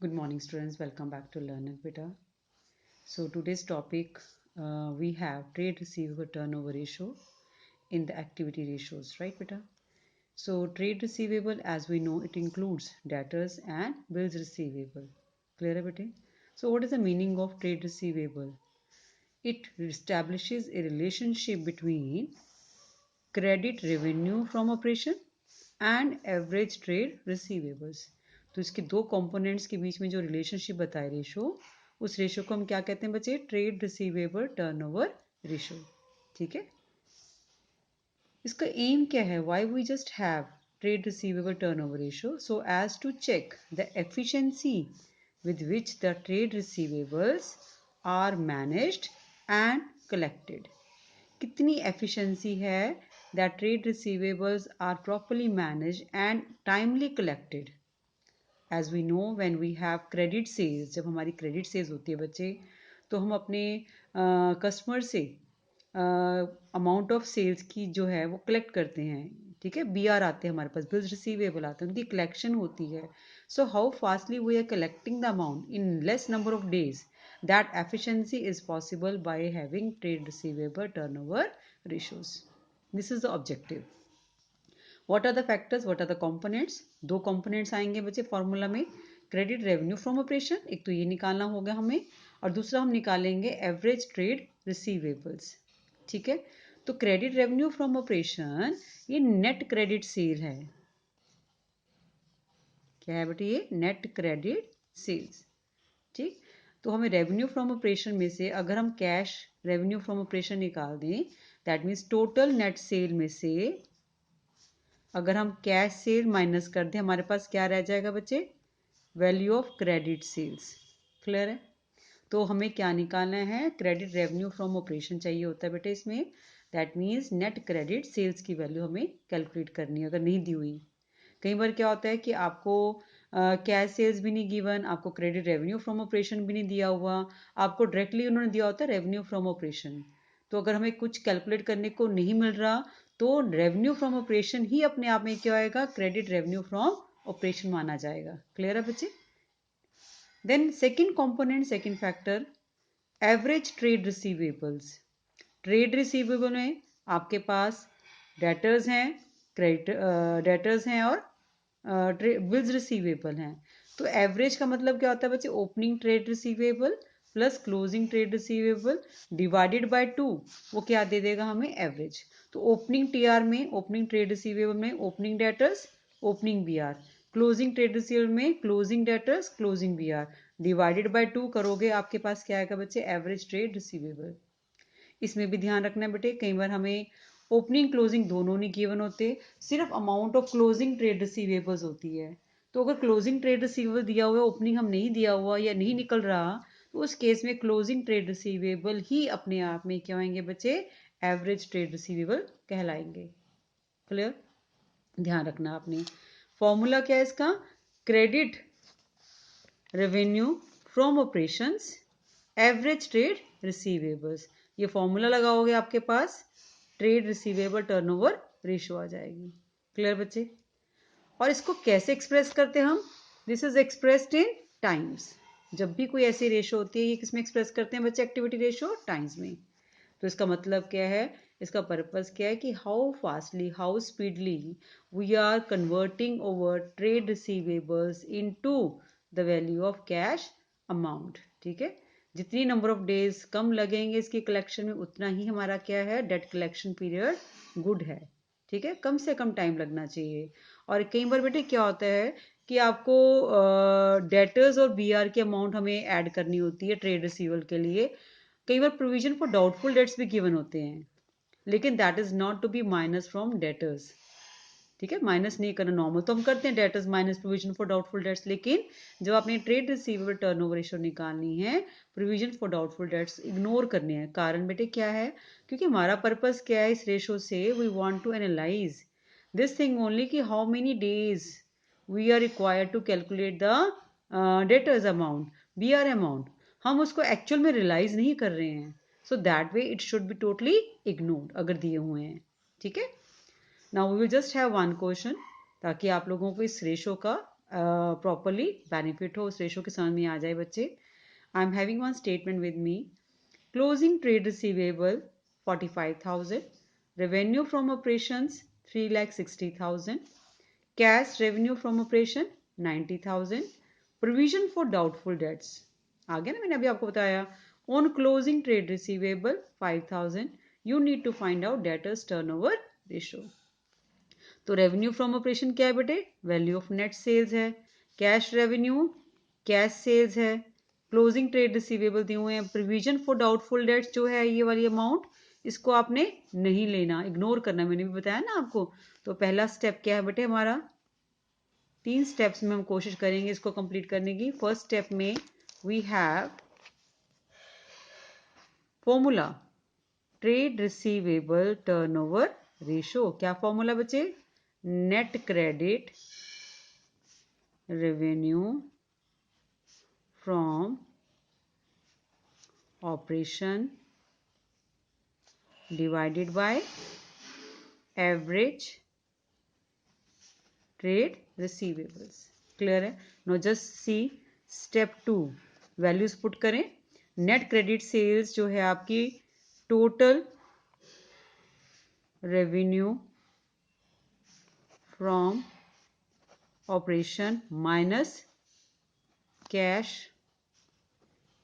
Good morning, students. Welcome back to Learn It Beta. So today's topic we have trade receivable turnover ratio in the activity ratios, right, beta? So trade receivable, as we know, it includes debtors and bills receivable. Clear, beta? So what is the meaning of trade receivable? It establishes a relationship between credit revenue from operation and average trade receivables. तो इसके दो components के बीच में जो relationship बताए ratio, उस ratio को हम क्या कहते हैं बच्चे? Trade receivable turnover ratio. ठीक है, इसका एम क्या है? Why we just have trade receivable turnover ratio? So as to check the efficiency with which the trade receivables are managed and collected. कितनी efficiency है that trade receivables are properly managed and timely collected. As we know, when we have credit sales, जब हमारी credit sales होती है बच्चे, तो हम अपने कस्टमर से अमाउंट ऑफ सेल्स की जो है वो कलेक्ट करते हैं। ठीक है, BR आते हैं हमारे पास, बिल्स रिसीवेबल आते हैं, उनकी कलेक्शन होती है। So how fastly we are collecting the amount in less number of days, that efficiency is possible by having trade receivable turnover ratios. This is the objective. What are the factors? What are the components? दो components आएंगे बच्चे formula में। Credit revenue from operation, एक तो ये निकालना होगा हमें, और दूसरा हम निकालेंगे एवरेज ट्रेड रिसीवेबल्स। ठीक है, तो क्रेडिट रेवेन्यू फ्रॉम ऑपरेशन ये नेट क्रेडिट सेल है। क्या है बेटे? ये नेट क्रेडिट सेल्स। ठीक, तो हमें रेवेन्यू फ्रॉम ऑपरेशन में से अगर हम कैश रेवेन्यू फ्रॉम ऑपरेशन निकाल दें, that means total net cell में से अगर हम कैश सेल माइनस कर दें, हमारे पास क्या रह जाएगा बच्चे? Value of credit sales. Clear है? तो हमें क्या निकालना है? क्रेडिट रेवेन्यू फ्रॉम ऑपरेशन चाहिए होता है बेटे इसमें। That means net credit sales की वैल्यू हमें कैलकुलेट करनी है अगर नहीं दी हुई। कई बार क्या होता है कि आपको कैश सेल्स भी नहीं गिवन, आपको क्रेडिट रेवेन्यू फ्रॉम ऑपरेशन भी नहीं दिया हुआ, आपको डायरेक्टली उन्होंने दिया होता है रेवेन्यू फ्रॉम ऑपरेशन। तो अगर हमें कुछ कैलकुलेट करने को नहीं मिल रहा, तो रेवेन्यू फ्रॉम ऑपरेशन ही अपने आप में क्या आएगा? क्रेडिट रेवेन्यू फ्रॉम ऑपरेशन माना जाएगा। क्लियर है बच्चे? Then second component, second factor, average trade receivables. Trade receivable में आपके पास डेटर्स हैं, क्रेडिट डेटर्स हैं और बिल्स रिसीवेबल हैं। तो एवरेज का मतलब क्या होता है बच्चे? Opening trade receivable plus closing trade receivable divided by 2, वो क्या दे देगा हमें? एवरेज। तो ओपनिंग टीआर में, ओपनिंग ट्रेड रिसीवेबल में opening debtors, opening BR, closing trade receivable में closing debtors, closing BR, divided by 2 करोगे, आपके पास क्या आएगा बच्चे? Average trade receivable. इसमें भी ध्यान रखना है बेटे, कई बार हमें ओपनिंग क्लोजिंग दोनों नहीं गिवन होते, सिर्फ amount of closing trade receivables होती है। तो अगर क्लोजिंग ट्रेड रिसीवेबल दिया हुआ है, ओपनिंग हम नहीं दिया हुआ या नहीं निकल रहा, तो उस केस में क्लोजिंग ट्रेड रिसीवेबल ही अपने आप में क्या होंगे बच्चे? एवरेज ट्रेड रिसीवेबल कहलाएंगे। क्लियर? ध्यान रखना आपने। फॉर्मूला क्या है इसका? Credit revenue from operations average trade receivables. ये फॉर्मूला लगाओगे आपके पास ट्रेड रिसीवेबल टर्नओवर रेशो आ जाएगी। क्लियर बच्चे? और इसको कैसे एक्सप्रेस करते हैं हम? This is expressed in times. जब भी कोई ऐसी रेशो होती है, ये किसमें एक्सप्रेस करते हैं बच्चे? एक्टिविटी रेशो टाइम्स में। तो इसका मतलब क्या है? इसका पर्पस क्या है कि how fastly, how speedly we are converting over trade receivables into the value of cash amount. ठीक है, जितनी नंबर ऑफ डेज कम लगेंगे इसकी कलेक्शन में, उतना ही हमारा क्या है? डेट कलेक्शन पीरियड गुड है। ठीक है, कम से कम टाइम लगना चाहिए। और कई बार बेटे क्या होता है कि आपको डेटर्स और बीआर की अमाउंट हमें ऐड करनी होती है ट्रेड रिसीवल के लिए। कई बार प्रोविजन फॉर डाउटफुल डेट्स भी गिवन होते हैं, लेकिन that is not to be minus from debtors. ठीक है, माइनस नहीं करना। नॉर्मल तो हम करते हैं debtors minus provision for doubtful dates, लेकिन जब आपने ट्रेड रिसीवेबल टर्नओवर रेशो निकालनी है, provision for doubtful dates ignore करने हैं। कारण बेटे क्या है? क्योंकि हमारा पर्पस क्या है इस रेशो से? We want to analyse this thing only कि how many days we are required to calculate the debtors amount, BR amount. हम उसको एक्चुअल में रियलाइज नहीं कर रहे हैं, so that way it should be totally ignored अगर दिए हुए हैं। ठीक है, now we will just have one question, ताकि आप लोगों को इस रेशो का प्रॉपरली बेनिफिट हो, उस रेशो के समझ में आ जाए बच्चे। I am having one statement with me. Closing trade receivable 45,000, revenue from operations 3,60,000, cash revenue from operation 90,000, provision for doubtful debts आ गया ना, मैंने अभी आपको बताया। On closing trade receivable 5,000, you need to find out debtors turnover ratio. तो revenue from operation क्या है बेटे? वैल्यू ऑफ नेट सेल्स है। कैश रेवेन्यू कैश सेल्स है। क्लोजिंग ट्रेड रिसीवेबल दिए हुए हैं। प्रोविजन फॉर डाउटफुल डेट्स जो है ये वाली अमाउंट, इसको आपने नहीं लेना, इग्नोर करना, मैंने भी बताया ना आपको। तो पहला स्टेप क्या है बेटे हमारा? 3 स्टेप्स में हम कोशिश करेंगे इसको कंप्लीट करने की। फर्स्ट स्टेप में we have formula trade receivable turnover ratio. क्या फॉर्मूला बच्चे? Net credit revenue from operation divided by average trade receivables. Clear है? No just see step 2, values put करें। नेट क्रेडिट सेल्स जो है आपकी total revenue from operation minus cash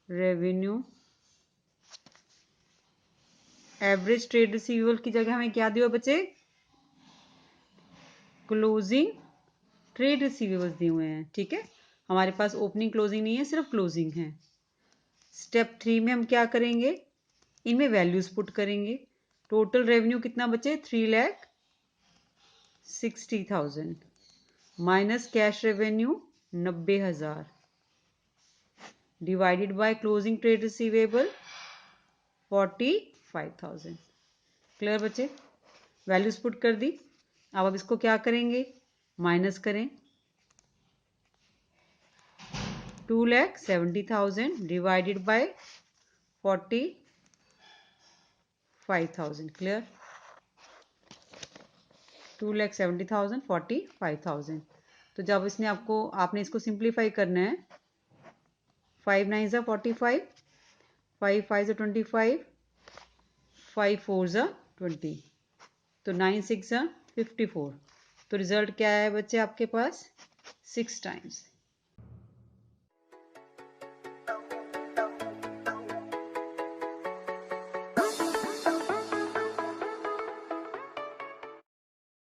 revenue. Average trade receivable की जगह हमें क्या दिया बच्चे? क्लोजिंग ट्रेड रिसीवेबल्स दिए हुए हैं। ठीक है, हमारे पास ओपनिंग क्लोजिंग नहीं है, सिर्फ क्लोजिंग है। स्टेप 3 में हम क्या करेंगे? इनमें वैल्यूज पुट करेंगे। टोटल रेवेन्यू कितना बचे? 3,60,000 minus cash revenue 90,000 divided by closing trade receivable 45,000। Clear बच्चे? वैल्यूज पुट कर दी। अब इसको क्या करेंगे? माइनस करें। 2,70,000 डिवाइडेड बाय 45,000। क्लियर? 2,70,000 45,000। तो जब इसने आपने इसको सिंप्लीफाई करना है। 5 9 ज़ा 45, 5 5 ज़ा 25, 5 4 ज़ा 20, तो 9 6 ज़ा 54। तो रिजल्ट क्या है बच्चे आपके पास? 6 टाइम्स।